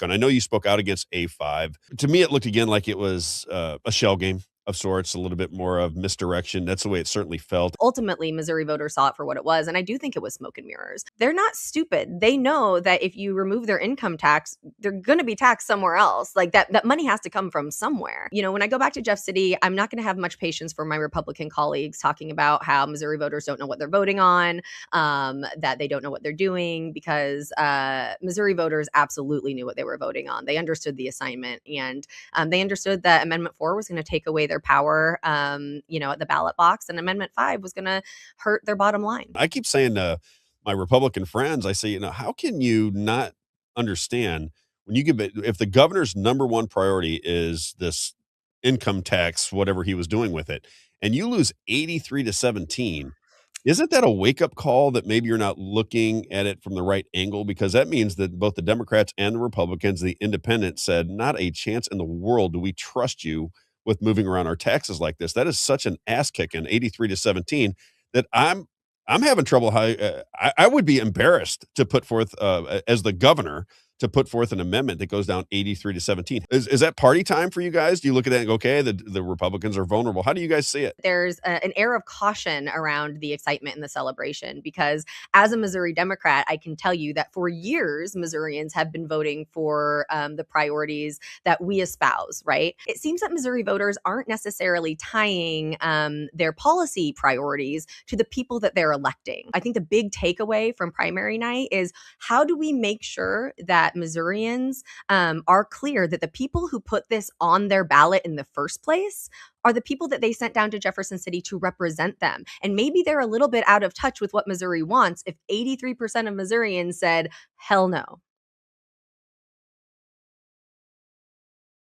And I know you spoke out against A5. To me, it looked again like it was a shell game of sorts, a little bit more of misdirection. That's the way it certainly felt. Ultimately, Missouri voters saw it for what it was, and I do think it was smoke and mirrors. They're not stupid. They know that if you remove their income tax, they're going to be taxed somewhere else. Like that money has to come from somewhere. You know, when I go back to Jeff City, I'm not going to have much patience for my Republican colleagues talking about how Missouri voters don't know what they're voting on, that they don't know what they're doing, because Missouri voters absolutely knew what they were voting on. They understood the assignment, and they understood that Amendment 4 was going to take away their power, at the ballot box, and Amendment 5 was going to hurt their bottom line. I keep saying to my Republican friends, I say, how can you not understand when you give it, if the governor's number one priority is this income tax, whatever he was doing with it, and you lose 83-17, isn't that a wake up call that maybe you're not looking at it from the right angle? Because that means that both the Democrats and the Republicans, the independents, said, not a chance in the world do we trust you with moving around our taxes like this. That is such an ass kicking, 83-17, that I'm having trouble. I would be embarrassed to put forth as the governor to put forth an amendment that goes down 83-17. Is that party time for you guys? Do you look at that and go, okay, the Republicans are vulnerable? How do you guys see it? There's an air of caution around the excitement and the celebration, because as a Missouri Democrat, I can tell you that for years, Missourians have been voting for the priorities that we espouse, right? It seems that Missouri voters aren't necessarily tying their policy priorities to the people that they're electing. I think the big takeaway from primary night is, how do we make sure that Missourians are clear that the people who put this on their ballot in the first place are the people that they sent down to Jefferson City to represent them. And maybe they're a little bit out of touch with what Missouri wants if 83% of Missourians said, hell no.